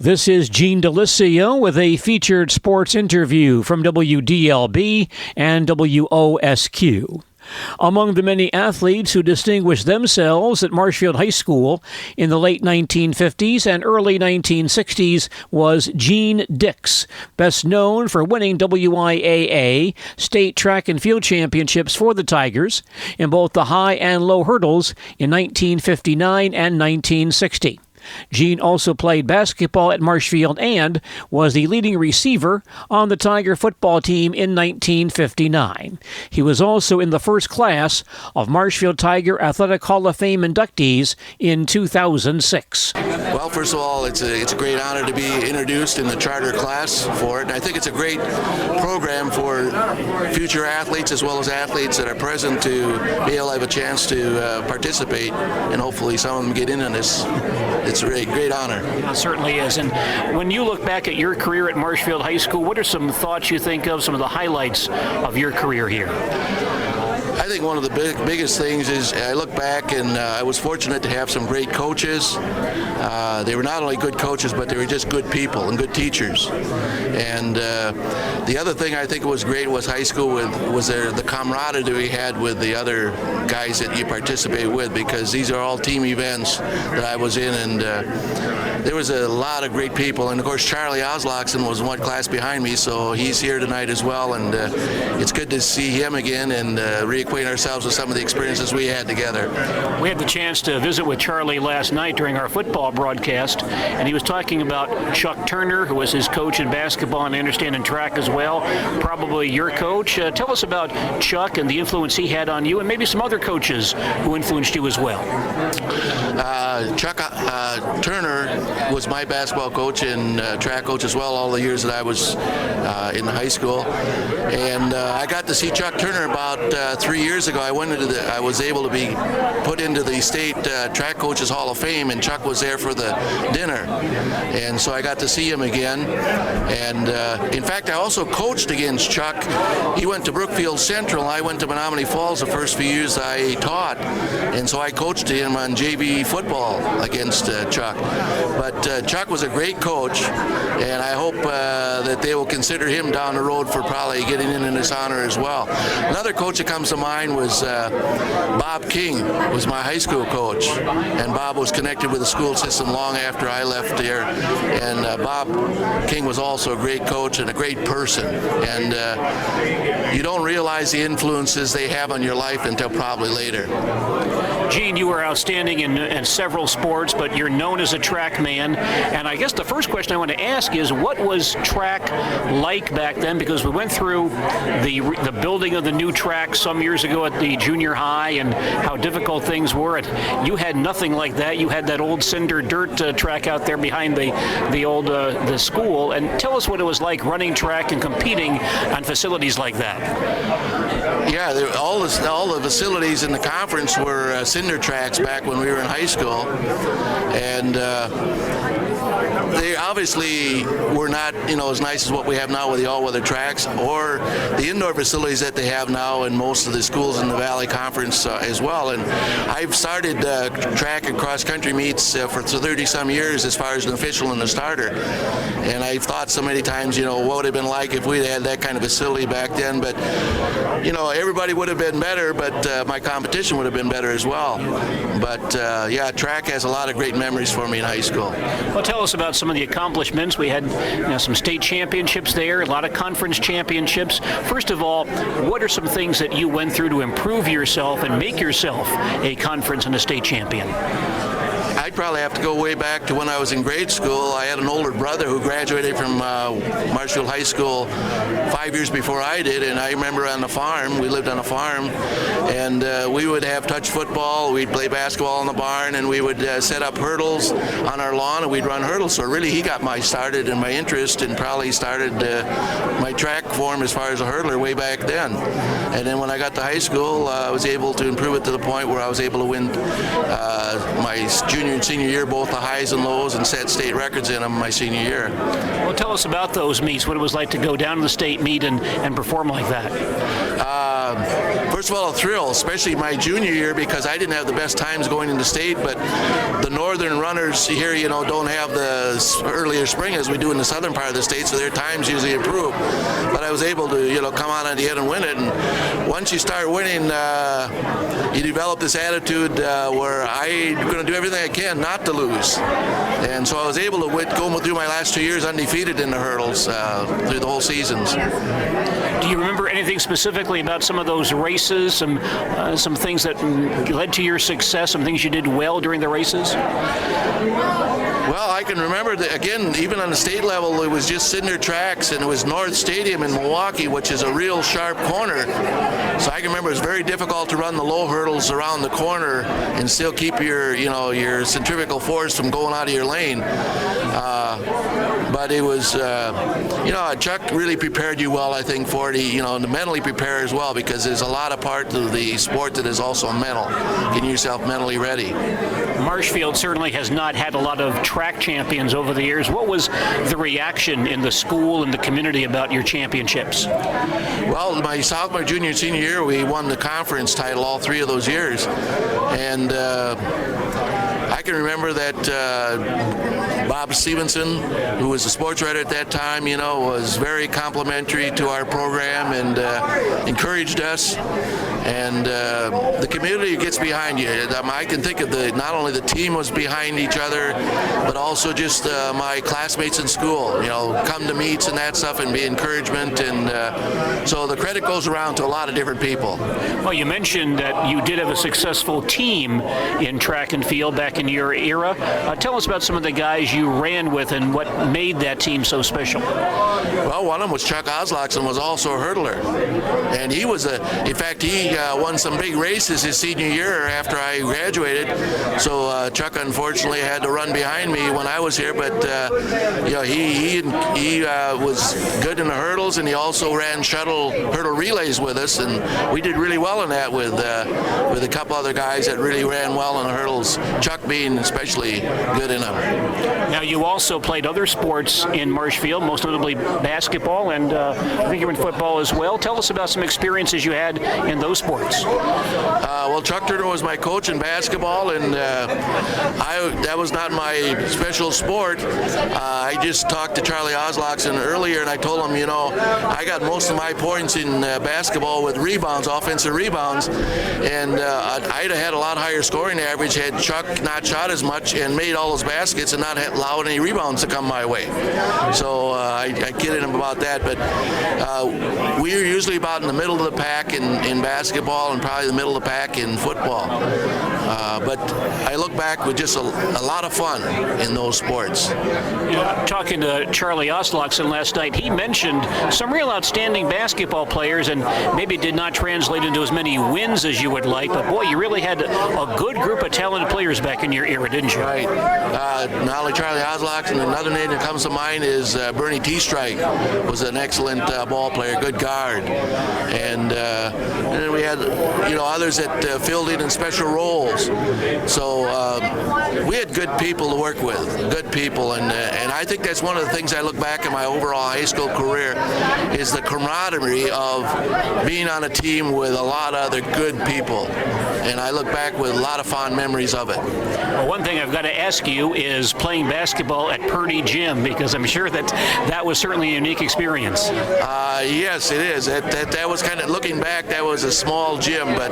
This is Gene DeLisio with a featured sports interview from WDLB and WOSQ. Among the many athletes who distinguished themselves at Marshfield High School in the late 1950s and early 1960s was Gene Dix, best known for winning WIAA state track and field championships for the Tigers in both the high and low hurdles in 1959 and 1960. Gene also played basketball at Marshfield and was the leading receiver on the Tiger football team in 1959. He was also in the first class of Marshfield Tiger Athletic Hall of Fame inductees in 2006. Well, first of all, it's a great honor to be introduced in the charter class for it. And I think it's a great program for future athletes as well as athletes that are present to be able to have a chance to participate, and hopefully some of them get in on this. It's a great honor. It certainly is. And when you look back at your career at Marshfield High School, what are some thoughts you think of, some of the highlights of your career here? I think one of the biggest things is I look back and I was fortunate to have some great coaches. They were not only good coaches, but they were just good people and good teachers. And the other thing I think was great was high school was the camaraderie that we had with the other guys that you participate with, because these are all team events that I was in, and there was a lot of great people. And of course Charlie Oslaxon was one class behind me, so he's here tonight as well, and it's good to see him again and reacquaint ourselves with some of the experiences we had together. We had the chance to visit with Charlie last night during our football broadcast, and he was talking about Chuck Turner, who was his coach in basketball and I understand in track as well, probably your coach. Tell us about Chuck and the influence he had on you, and maybe some other coaches who influenced you as well. Chuck Turner was my basketball coach and track coach as well all the years that I was in high school, and I got to see Chuck Turner about 3 years ago. I was able to be put into the state track coaches Hall of Fame, and Chuck was there for the dinner, and so I got to see him again. And in fact, I also coached against Chuck. He went to Brookfield Central. I went to Menominee Falls the first few years I taught, and so I coached him on JV football against Chuck. But Chuck was a great coach, and I hope that they will consider him down the road for probably getting in this honor as well. Another coach that comes to mind was Bob King, was my high school coach, and Bob was connected with the school system long after I left there. And Bob King was also a great coach and a great person, and you don't realize the influences they have on your life until probably later. Gene, you were outstanding in several sports, but you're known as a track man. And I guess the first question I want to ask is, what was track like back then? Because we went through the building of the new track some years ago at the junior high and how difficult things were. And you had nothing like that. You had that old cinder dirt track out there behind the old the school. And tell us what it was like running track and competing on facilities like that. Yeah, all the facilities in the conference were cinder tracks back when we were in high school, and they obviously were not, as nice as what we have now with the all-weather tracks or the indoor facilities that they have now in most of the schools in the Valley Conference as well. And I've started track and cross-country meets for 30-some years as far as an official and a starter. And I've thought so many times, what would it have been like if we'd had that kind of facility back then. But, everybody would have been better, but my competition would have been better as well. But, yeah, track has a lot of great memories for me in high school. Well, tell us about some of the accomplishments. We had some state championships there, a lot of conference championships. First of all, what are some things that you went through to improve yourself and make yourself a conference and a state champion? I'd probably have to go way back to when I was in grade school. I had an older brother who graduated from Marshfield High School 5 years before I did, and I remember on the farm, we lived on a farm, and we would have touch football, we'd play basketball in the barn, and we would set up hurdles on our lawn, and we'd run hurdles. So really he got my started and my interest, and probably started my track form as far as a hurdler way back then. And then when I got to high school, I was able to improve it to the point where I was able to win my junior and senior year, both the highs and lows, and set state records in them my senior year. Well, tell us about those meets, what it was like to go down to the state meet and perform like that. First of all, a thrill, especially my junior year, because I didn't have the best times going into state, but the northern runners here, don't have the earlier spring as we do in the southern part of the state, so their times usually improve. But I was able to, come on at the end and win it. And once you start winning, you develop this attitude where I'm going to do everything I can not to lose. And so I was able to go through my last 2 years undefeated in the hurdles through the whole seasons. Do you remember anything specifically about some of those races, some things that led to your success, some things you did well during the races? Well, I can remember that, again, even on the state level, it was just cinder tracks, and it was North Stadium in Milwaukee, which is a real sharp corner. So I can remember it was very difficult to run the low hurdles around the corner and still keep your centrifugal force from going out of your lane. But it was, Chuck really prepared you well, I think, for it. To mentally prepare as well, because there's a lot of part of the sport that is also mental, getting yourself mentally ready. Marshfield certainly has not had a lot of track champions over the years. What was the reaction in the school and the community about your championships? Well, my sophomore, junior, and senior year, we won the conference title all 3 of those years. And I can remember that Bob Stevenson, who was a sports writer at that time, was very complimentary to our program and encouraged us. And the community gets behind you. I can think of not only the team was behind each other, but also just my classmates in school, come to meets and that stuff and be encouragement. And so the credit goes around to a lot of different people. Well, you mentioned that you did have a successful team in track and field back in your era. Tell us about some of the guys you ran with and what made that team so special. Well, one of them was Chuck Oslachson, was also a hurdler. And he was in fact, he won some big races his senior year after I graduated. So Chuck unfortunately had to run behind me when I was here, but he was good in the hurdles, and he also ran hurdle relays with us, and we did really well in that with a couple other guys that really ran well in the hurdles, Chuck being especially good in them. Now, you also played other sports in Marshfield, most notably basketball, and I think you're in football as well. Tell us about some experiences you had in those sports. Well, Chuck Turner was my coach in basketball, and that was not my special sport. I just talked to Charlie Oslachson earlier, and I told him, I got most of my points in basketball with rebounds, offensive rebounds, and I'd have had a lot higher scoring average had Chuck not shot as much and made all those baskets and not allowed any rebounds to come my way. So I kidded him about that, but we were usually about in the middle of the pack in basketball and probably the middle of the pack in football. But I look back with just a lot of fun in those sports. Talking to Charlie Oslachson last night, he mentioned some real outstanding basketball players and maybe did not translate into as many wins as you would like, but boy, you really had a good group of talented players back in your era, didn't you? Right. Not only Charlie Oslachson, another name that comes to mind is Bernie T-Strike, was an excellent ball player, good guard. And then we had, others that filled in special roles. So we had good people to work with, good people, and I think that's one of the things I look back at my overall high school career is the camaraderie of being on a team with a lot of other good people. And I look back with a lot of fond memories of it. Well, one thing I've got to ask you is playing basketball at Purdy Gym, because I'm sure that was certainly a unique experience. Yes, it is. That was kind of, looking back, that was a small gym, but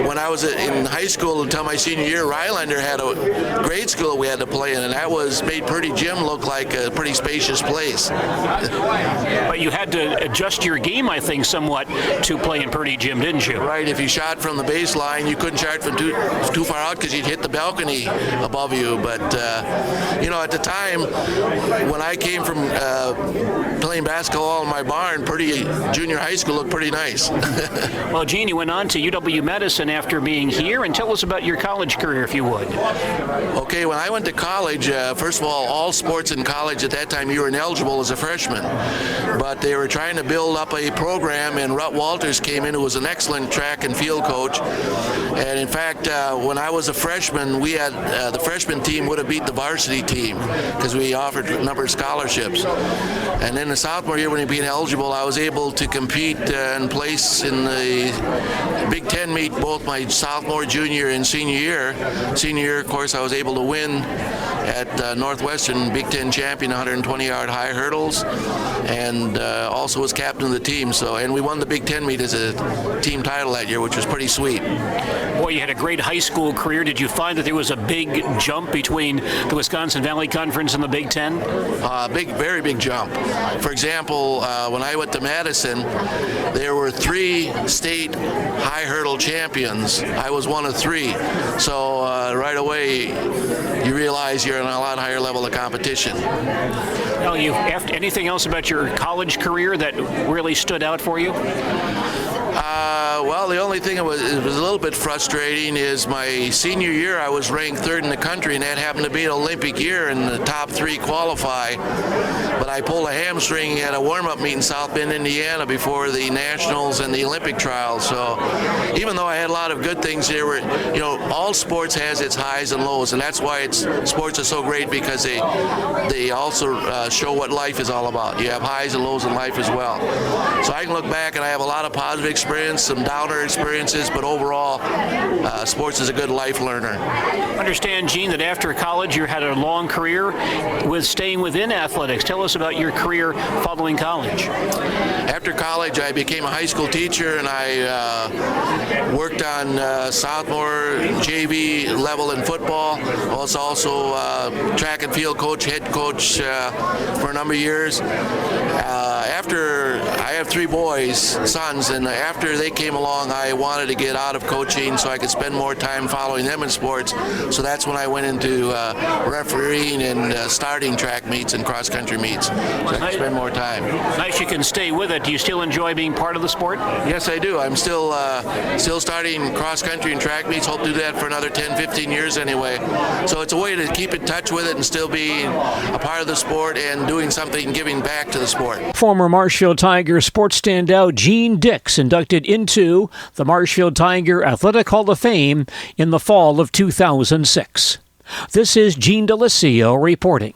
when I was in high school until my senior year, Rylander had a grade school we had to play in, and that made Purdy Gym look like a pretty spacious place. But you had to adjust your game, I think, somewhat to play in Purdy Gym, didn't you? Right. If you shot from the baseline, you couldn't shot from too far out because you'd hit the balcony above you. But, at the time, when I came from playing basketball in my barn, Purdy Junior High School looked pretty nice. Well, Gene, you went on to UW-Medicine after being here, and tell us about your college career, if you would. Okay, when I went to college, first of all sports in college at that time, you were ineligible as a freshman. But they were trying to build up a program, and Rut Walters came in, who was an excellent track and field coach. And in fact, when I was a freshman, we had the freshman team would have beat the varsity team because we offered a number of scholarships. And then the sophomore year, when I became eligible, I was able to compete and place in the Big Ten meet both my sophomore, junior, and senior year. Senior year, of course, I was able to win at Northwestern Big Ten champion 120-yard high hurdles, and also was captain of the team. And we won the Big Ten meet as a team title that year, which was pretty sweet. Boy, you had a great high school career. Did you find that there was a big jump between the Wisconsin Valley Conference and the Big Ten? Very big jump. For example, when I went to Madison, there were 3 state high hurdle champions. I was one of 3. So right away, you realize you're in a lot higher level of competition. Now, anything else about your college career that really stood out for you? Well, the only thing that was a little bit frustrating is my senior year, I was ranked 3rd in the country, and that happened to be an Olympic year, and the top 3 qualify. But I pulled a hamstring at a warm-up meet in South Bend, Indiana, before the Nationals and the Olympic trials. So even though I had a lot of good things, there were, all sports has its highs and lows, and that's why sports are so great, because they also show what life is all about. You have highs and lows in life as well. So I can look back and I have a lot of positive experience, some downer experiences, but overall, sports is a good life learner. Understand, Gene, that after college you had a long career with staying within athletics. Tell us about your career following college. After college, I became a high school teacher, and I worked on sophomore JV level in football. I was also track and field coach, head coach for a number of years. I have 3 boys, sons, and after they came along, I wanted to get out of coaching so I could spend more time following them in sports. So that's when I went into refereeing and starting track meets and cross-country meets, so I could spend more time. Nice you can stay with it. Do you still enjoy being part of the sport? Yes, I do. I'm still starting cross-country and track meets. Hope to do that for another 10, 15 years anyway. So it's a way to keep in touch with it and still be a part of the sport and doing something, giving back to the sport. Former Marshfield Tiger sports standout Gene Dix inducted into the Marshfield Tiger Athletic Hall of Fame in the fall of 2006. This is Gene DeLisio reporting.